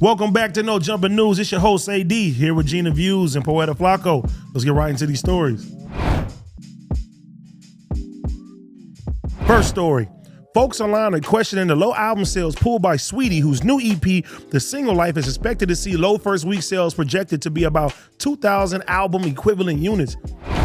Welcome back to No Jumping News. It's your host, AD, here with Gina Views and Poetic Flakko. Let's get right into these stories. First story. Folks online are questioning the low album sales pulled by Saweetie, whose new EP, The Single Life, is expected to see low first week sales projected to be about 2,000 album equivalent units.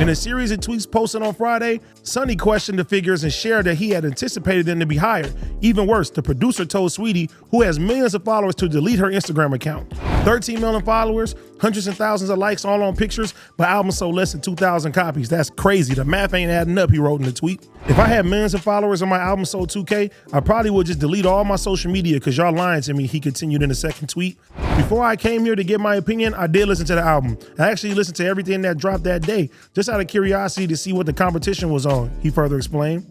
In a series of tweets posted on Friday, Sonny questioned the figures and shared that he had anticipated them to be higher. Even worse, the producer told Saweetie, who has millions of followers, to delete her Instagram account. 13 million followers, hundreds and thousands of likes all on pictures, but album sold less than 2,000 copies. That's crazy. The math ain't adding up, he wrote in the tweet. If I had millions of followers and my album sold 2K, I probably would just delete all my social media because y'all lying to me, he continued in a second tweet. Before I came here to get my opinion, I did listen to the album. I actually listened to everything that dropped that day, just out of curiosity to see what the competition was on, he further explained.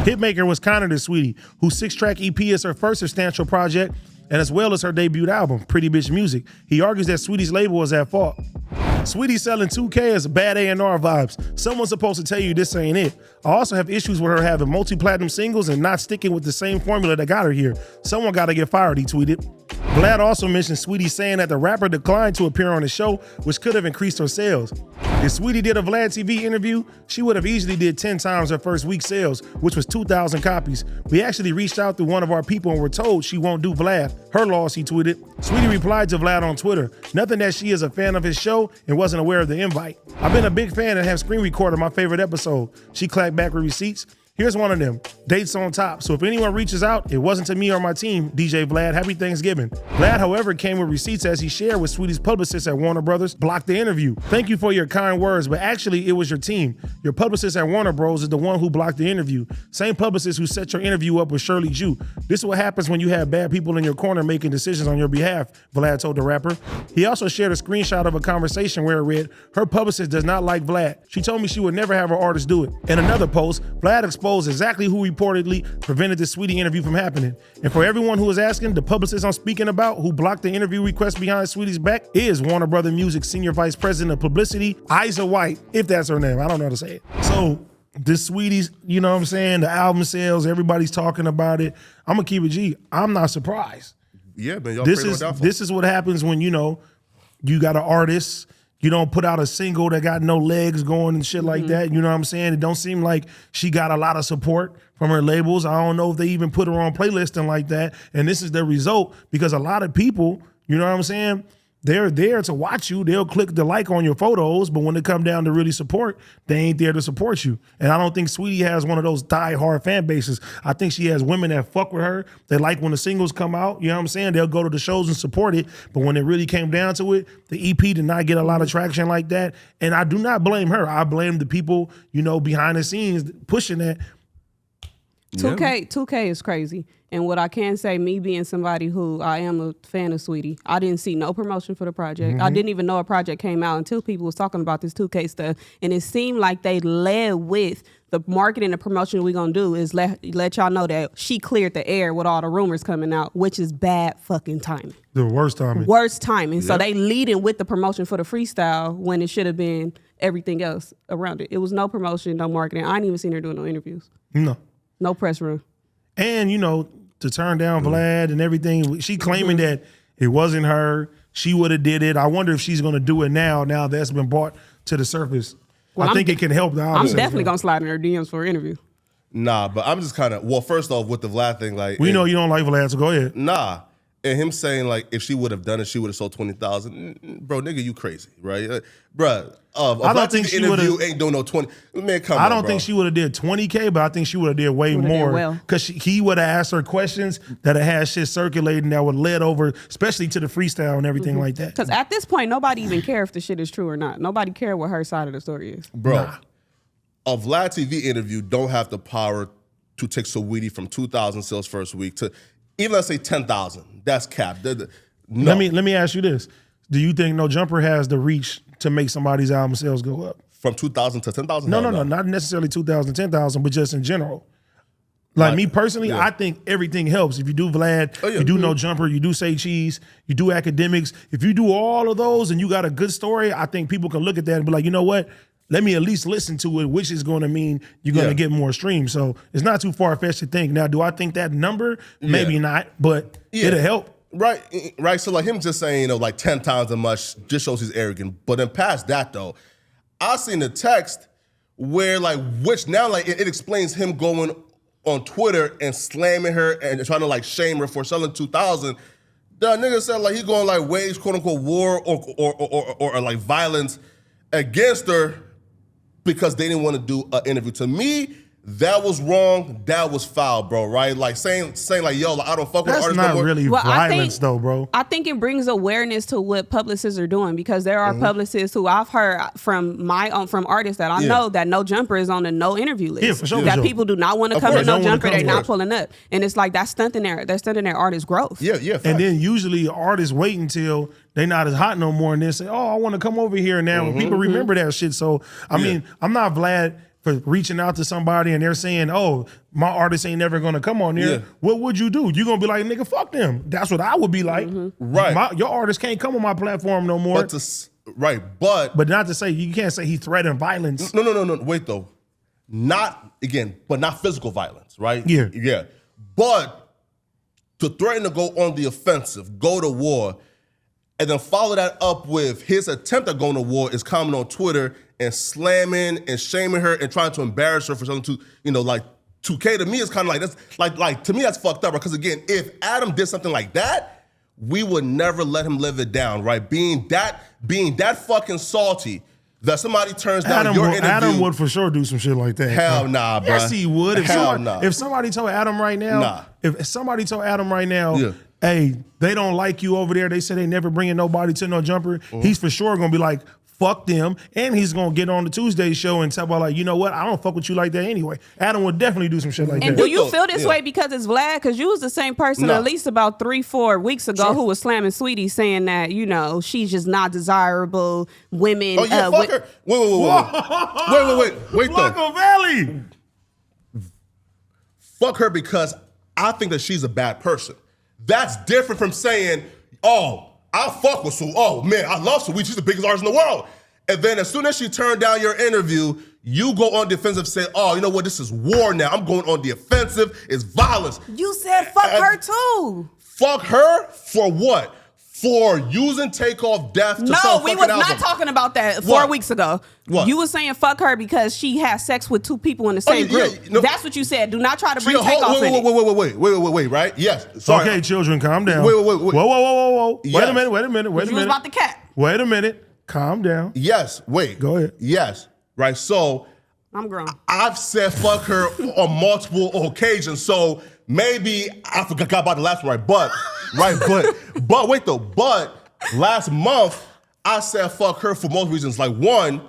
Hitmaker was kinder to Saweetie, whose 6-track EP is her first substantial project, and as well as her debut album, Pretty Bitch Music. He argues that Saweetie's label was at fault. Saweetie selling 2K is bad A&R vibes. Someone's supposed to tell you this ain't it. I also have issues with her having multi-platinum singles and not sticking with the same formula that got her here. Someone gotta get fired, he tweeted. Vlad also mentioned Saweetie saying that the rapper declined to appear on the show, which could have increased her sales. If Saweetie did a Vlad TV interview, she would have easily did 10 times her first week sales, which was 2,000 copies. We actually reached out to one of our people and were told she won't do Vlad. Her loss, he tweeted. Saweetie replied to Vlad on Twitter, nothing that she is a fan of his show and wasn't aware of the invite. I've been a big fan and have screen recorded my favorite episode. She clacked back with receipts. Here's one of them. Dates on top. So if anyone reaches out, it wasn't to me or my team. DJ Vlad, happy Thanksgiving. Vlad, however, came with receipts as he shared with Saweetie's publicist at Warner Brothers, blocked the interview. Thank you for your kind words, but actually it was your team. Your publicist at Warner Bros is the one who blocked the interview. Same publicist who set your interview up with Shirley Jew. This is what happens when you have bad people in your corner making decisions on your behalf, Vlad told the rapper. He also shared a screenshot of a conversation where it read, her publicist does not like Vlad. She told me she would never have her artist do it. In another post, Vlad exposed exactly who reportedly prevented the Saweetie interview from happening. And for everyone who is asking, the publicist I'm speaking about who blocked the interview request behind Saweetie's back is Warner Brothers Music Senior Vice President of Publicity, Isa White, if that's her name. I don't know how to say it. So this Saweetie's, you know what I'm saying, the album sales, everybody's talking about it. I'm gonna keep it G. I'm not surprised. Yeah, man. Y'all this is what happens when, you got an artist. You don't put out a single that got no legs going and shit like that. You know what I'm saying? It don't seem like she got a lot of support from her labels. I don't know if they even put her on playlisting like that. And this is the result because a lot of people, you know what I'm saying? They're there to watch you. They'll click the like on your photos, but when it come down to really support, they ain't there to support you. And I don't think Saweetie has one of those die-hard fan bases. I think she has women that fuck with her. They like when the singles come out. You know what I'm saying? They'll go to the shows and support it. But when it really came down to it, the EP did not get a lot of traction like that. And I do not blame her. I blame the people, behind the scenes pushing that. 2K is crazy. And what I can say, me being somebody who I am a fan of Saweetie, I didn't see no promotion for the project. I didn't even know a project came out until people was talking about this 2K stuff. And it seemed like they led with the marketing and promotion we're going to do is let y'all know that she cleared the air with all the rumors coming out, which is bad fucking timing. The worst timing. Worst timing. Yep. So they leading with the promotion for the freestyle when it should have been everything else around it. It was no promotion, no marketing. I ain't even seen her doing no interviews. No press room. And, to turn down Vlad and everything, she claiming that it wasn't her. She would have did it. I wonder if she's going to do it now that's been brought to the surface. Well, I think it can help the I'm definitely going to slide in her DMs for an interview. Nah, but I'm just kind of, first off, with the Vlad thing, we know you don't like Vlad, so go ahead. Nah. And him saying, if she would have done it, she would have sold 20,000. Bro, nigga, you crazy, right? Bruh, I don't think she would have. Ain't doing no 20. Man, come on, I don't think she would have did 20K, but I think she would have did way more. Because he would have asked her questions that had shit circulating that would led over, especially to the freestyle and everything like that. Because at this point, nobody even care if the shit is true or not. Nobody care what her side of the story is. Bro, a Vlad TV interview don't have the power to take Saweetie from 2,000 sales first week to, even let's say 10,000. That's capped. No. Let me ask you this. Do you think No Jumper has the reach to make somebody's album sales go up? From 2,000 to 10,000? No, not necessarily 2,000, 10,000, but just in general. Me personally, I think everything helps. If you do Vlad, you do No Jumper, you do Say Cheese, you do Academics. If you do all of those and you got a good story, I think people can look at that and be like, you know what? Let me at least listen to it, which is going to mean you're going to get more streams. So it's not too far-fetched to think. Now, do I think that number? Maybe not, but it'll help. Right. So like him just saying, like 10 times as much just shows he's arrogant. But then past that though, I seen the text where like, which now like it explains him going on Twitter and slamming her and trying to like shame her for selling 2,000. The nigga said like he going like wage quote unquote war or like violence against her because they didn't want to do an interview. To me, that was wrong. That was foul, bro. Right? Like saying like, yo, like, I don't fuck with artists no more. That's not really violence, though, bro. I think it brings awareness to what publicists are doing because there are publicists who I've heard from artists that I know that No Jumper is on the no interview list. Yeah, for sure. That people do not want to come to No Jumper. They're not to pulling up, and it's like that's stunting their artist growth. Yeah. And then usually artists wait until they not as hot no more, and then say, "Oh, I want to come over here now." And people remember that shit. So I mean, I'm not Vlad for reaching out to somebody and they're saying, "Oh, my artist ain't never gonna come on there." Yeah. What would you do? You gonna be like, "Nigga, fuck them." That's what I would be like. Right. Your artist can't come on my platform no more. But not to say you can't say he threatened violence. No. Wait though, not physical violence, right? Yeah. But to threaten to go on the offensive, go to war, and then follow that up with his attempt at going to war is commenting on Twitter and slamming and shaming her and trying to embarrass her for something like 2K. To me, it's kind of like that's like to me that's fucked up. Because again, if Adam did something like that, we would never let him live it down, right? Being that fucking salty that somebody turns down your interview. Adam would for sure do some shit like that. Hell nah, bro. Yes, he would. If somebody told Adam right now, hey, they don't like you over there. They say they never bringing nobody to No Jumper. He's for sure gonna be like, fuck them, and he's gonna get on the Tuesday show and tell about like, you know what? I don't fuck with you like that anyway. Adam would definitely do some shit like that. And do you feel this way because it's Vlad? Because you was the same person at least about 3-4 weeks ago who was slamming Saweetie, saying that she's just not desirable. Women. Oh yeah, fuck her. Wait. Flakko Valley. Fuck her because I think that she's a bad person. That's different from saying, oh, I fuck with Sue. Oh man, I love Saweetie. She's the biggest artist in the world. And then as soon as she turned down your interview, you go on defensive and say, oh, you know what? This is war now. I'm going on the offensive. It's violence. You said fuck her too. Fuck her for what? For using Takeoff Death to sell fucking album. No, we was not talking about that 4 weeks ago. What? You were saying fuck her because she has sex with two people in the same group. That's what you said. Do not try to bring Takeoff in it. Wait, right? Yes. Sorry. Okay, children, calm down. Wait. Whoa. Yes. Wait a minute. You was about the cat. Wait a minute. Calm down. Yes, wait. Go ahead. Yes, right. So I'm grown. I've said fuck her on multiple occasions. So maybe I forgot about the last one, but wait though. But last month I said fuck her for most reasons. Like one,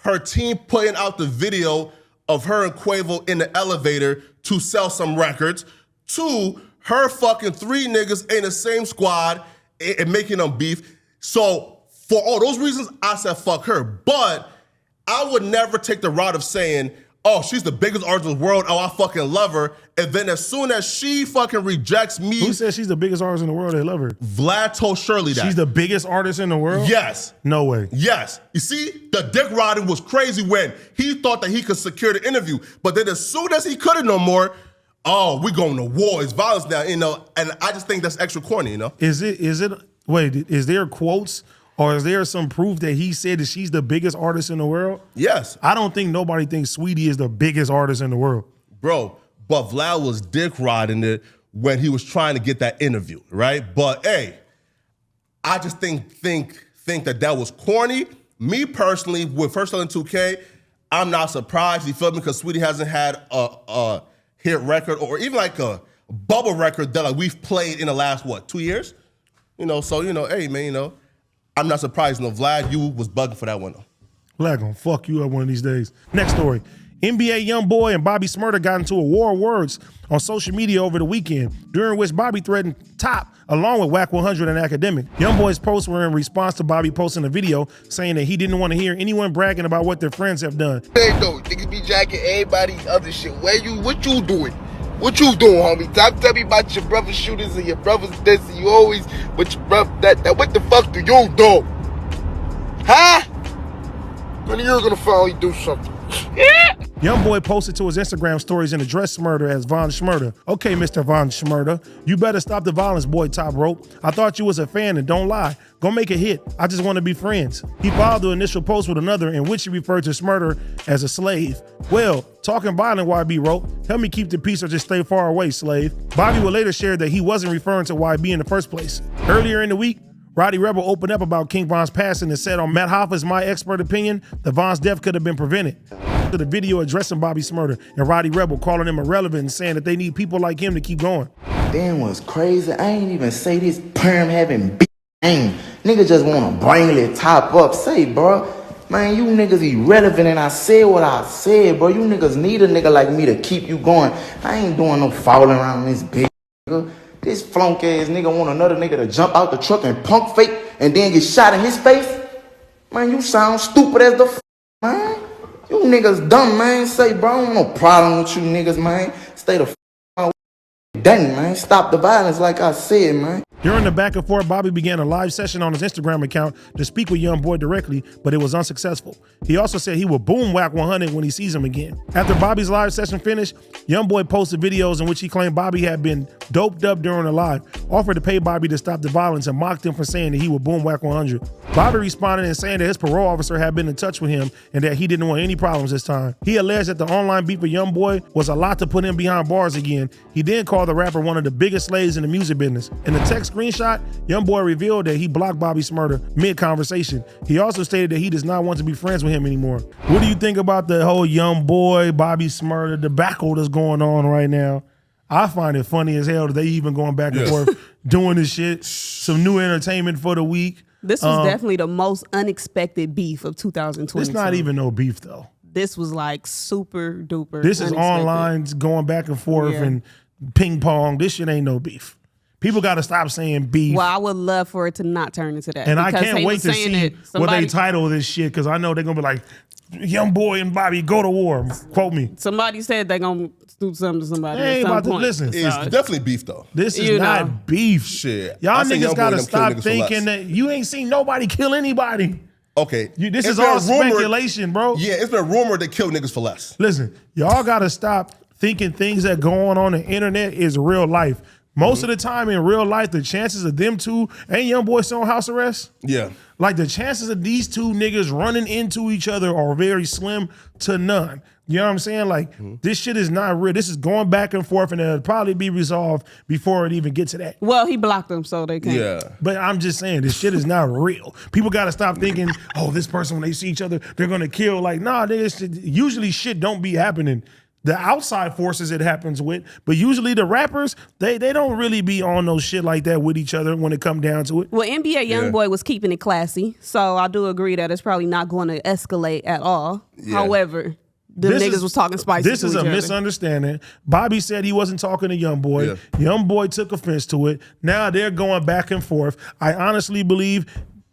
her team putting out the video of her and Quavo in the elevator to sell some records. Two, her fucking 3 niggas in the same squad and making them beef. So for all those reasons, I said fuck her. But I would never take the route of saying, oh, she's the biggest artist in the world. Oh, I fucking love her. And then as soon as she fucking rejects me. Who says she's the biggest artist in the world? They love her. Vlad told Shirley that. She's the biggest artist in the world? Yes. No way. Yes. You see, the dick riding was crazy when he thought that he could secure the interview. But then as soon as he couldn't no more, oh, we going to war. It's violence now, and I just think that's extra corny, Is there quotes or is there some proof that he said that she's the biggest artist in the world? Yes. I don't think nobody thinks Saweetie is the biggest artist in the world. Bro, but Vlad was dick riding it when he was trying to get that interview, right? But hey, I just think that was corny. Me personally, with her selling 2K, I'm not surprised. You feel me? Because Saweetie hasn't had a hit record or even like a bubble record that like we've played in the last 2 years? So hey man, I'm not surprised. Vlad, you was bugging for that one though. Vlad gonna fuck you up one of these days. Next story. NBA Youngboy and Bobby Shmurda got into a war of words on social media over the weekend, during which Bobby threatened Top along with Whack 100 and Academic. Youngboy's posts were in response to Bobby posting a video saying that he didn't want to hear anyone bragging about what their friends have done. Hey, though, niggas be jacking everybody's other shit. What you doing? What you doing, homie? Tell me about your brother's shooters and your brother's this and you always with your brother that. What the fuck do you do? Huh? When you're gonna finally do something. Yeah. Youngboy posted to his Instagram stories and addressed Shmurda as Von Shmurda. Okay, Mr. Von Shmurda, you better stop the violence, boy, Top Rope. I thought you was a fan and don't lie. Go make a hit. I just want to be friends. He followed the initial post with another in which he referred to Shmurda as a slave. Well, talking violent, YB wrote, help me keep the peace or just stay far away, slave. Bobby would later share that he wasn't referring to YB in the first place. Earlier in the week, Roddy Rebel opened up about King Von's passing and said on Matt Hoffa's My Expert Opinion, that Von's death could have been prevented. The video addressing Bobby Shmurda and Roddy Rebel calling him irrelevant and saying that they need people like him to keep going. Damn was crazy. I ain't even say this perm having big name. Nigga just wanna bring it top up. Say, bro, man, you niggas irrelevant and I said what I said, bro. You niggas need a nigga like me to keep you going. I ain't doing no falling around this bitch, nigga. This flunk ass nigga want another nigga to jump out the truck and punk fake and then get shot in his face? Man, you sound stupid as the man. You niggas dumb, man. Say, bro, I don't want no problem with you niggas, man. Stay the dang, man. Stop the violence like I said, man. During the back and forth, Bobby began a live session on his Instagram account to speak with Youngboy directly, but it was unsuccessful. He also said he will boom whack 100 when he sees him again. After Bobby's live session finished, Youngboy posted videos in which he claimed Bobby had been doped up during the live, offered to pay Bobby to stop the violence, and mocked him for saying that he would boom whack 100. Bobby responded and saying that his parole officer had been in touch with him and that he didn't want any problems this time. He alleged that the online beef with Youngboy was a lot to put him behind bars again. He then called the rapper one of the biggest slaves in the music business. In the text screenshot, Youngboy revealed that he blocked Bobby Shmurda mid-conversation. He also stated that he does not want to be friends with him anymore. What do you think about the whole Youngboy, Bobby Shmurda debacle that's going on right now? I find it funny as hell that they even going back and forth doing this shit. Some new entertainment for the week. This was definitely the most unexpected beef of 2020. It's not even no beef though. This was like super duper. This is unexpected. online going back and forth and ping pong. This shit ain't no beef. People got to stop saying beef. Well, I would love for it to not turn into that. And I can't wait to see what they title this shit, because I know they're going to be like, Youngboy and Bobby go to war. Quote me. Somebody said they're going to do something to somebody They ain't at some about to point. listen. It's definitely beef though. This is not beef. Shit. Y'all I seen niggas Youngboy got to them kill stop niggas for thinking less. that you ain't seen nobody kill anybody. Okay. This It's is been all rumored- speculation, bro. Yeah, it's been rumored they kill niggas for less. Listen, y'all got to stop thinking things that go on the internet is real life. Most of the time in real life, the chances of them two, ain't Youngboy still on house arrest? Yeah. Like the chances of these two niggas running into each other are very slim to none. You know what I'm saying? Like this shit is not real. This is going back and forth and it'll probably be resolved before it even gets to that. Well, he blocked them, so they can't. Yeah. But I'm just saying, this shit is not real. People got to stop thinking, oh, this person, when they see each other, they're going to kill. Like, nah, usually shit don't be happening. The outside forces it happens with, but usually the rappers, they don't really be on no shit like that with each other when it come down to it. Well, NBA Youngboy was keeping it classy, so I do agree that it's probably not going to escalate at all. Yeah. However, the niggas was talking spicy. This is to a each other. misunderstanding. Bobby said he wasn't talking to Youngboy. Youngboy took offense to it. Now they're going back and forth. I honestly believe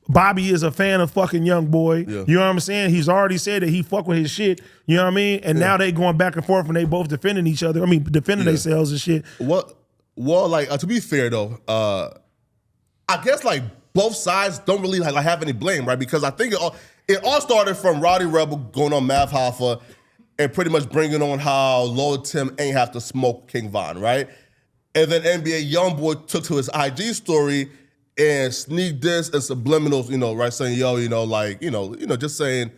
Bobby is a fan of fucking Youngboy. Yeah. You know what I'm saying? He's already said that he fuck with his shit. You know what I mean? And now they going back and forth and they both defending each other. I mean, defending themselves and shit. Well, like to be fair though, I guess like both sides don't really like have any blame, right? Because I think it all started from Roddy Rebel going on Mav Hoffa and pretty much bringing on how Lil Tim ain't have to smoke King Von, right? And then NBA Youngboy took to his IG story and sneak this and subliminals, you know, right, saying, yo, you know, like, you know, just saying.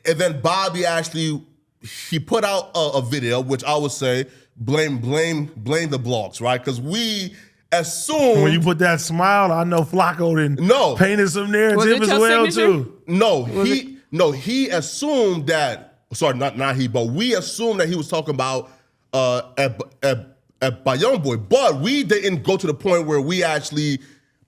And then Bobby actually, he put out a video, which I would say blame the blogs, right? Because we assume When you put that smile, I know Flakko didn't painted some narrative Was as it your well signature? too. he assumed that. Sorry, not he, but we assumed that he was talking about by Youngboy, but we didn't go to the point where we actually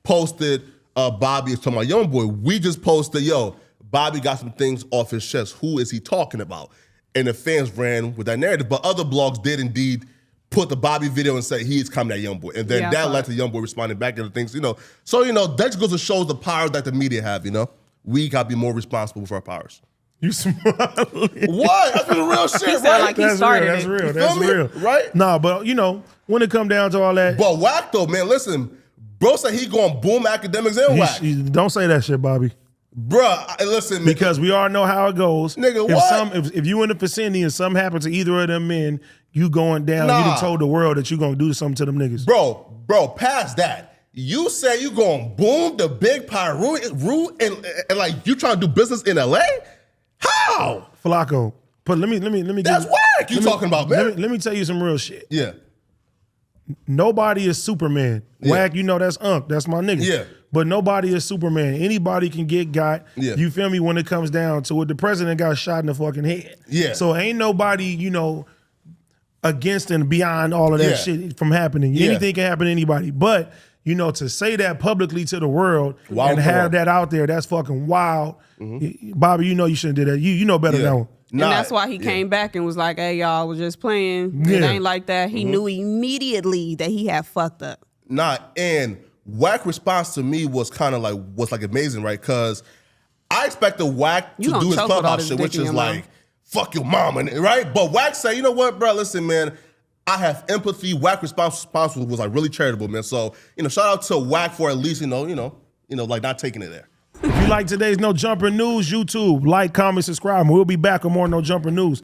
posted Bobby is talking about Youngboy. We just posted, yo, Bobby got some things off his chest. Who is he talking about? And the fans ran with that narrative, but other blogs did indeed put the Bobby video and say he is coming at Youngboy, and then that led to Youngboy responding back to the things, you know. So you know that just goes to show the power that the media have. You know, we got to be more responsible for our powers. You smiling. What? That's the real shit, He right? sound like he started That's it. real. You That's feel me? real. Right? Nah, but you know, when it come down to all that, But whack though, man. Listen, bro said he going boom academics and whack. don't say that shit, Bobby. Bruh, listen, man. Because we all know how it goes. Nigga, if you in the vicinity and something happens to either of them men, you going down. Nah. You done told the world that you gonna do something to them niggas. Bro, past that. You say you gonna boom the big Pyru and like you trying to do business in LA? How? Flakko, but let me. That's whack you talking about, man. Let me tell you some real shit. Yeah. Nobody is Superman. Yeah. Wack, you know that's Unc. That's my nigga. Yeah. But nobody is Superman. Anybody can get got. Yeah. You feel me? When it comes down to it, the president got shot in the fucking head. Yeah. So ain't nobody, against and beyond all of that shit from happening. Yeah. Anything can happen to anybody. But, to say that publicly to the world Wild and have that out there, that's fucking wild. Bobby, you shouldn't do that. You know better than that one. And that's why he came back and was like, hey, y'all, I was just playing. It ain't like that. He knew immediately that he had fucked up. And Wack response to me was kind of like amazing, right? Because I expected Wack to do his clubhouse shit, which is like, fuck your mom, right? But Wack said, you know what, bro, listen, man, I have empathy. Wack response was like really charitable, man. So, shout out to Wack for at least, like not taking it there. If you like today's No Jumper News, YouTube, like, comment, subscribe, and we'll be back with more No Jumper News.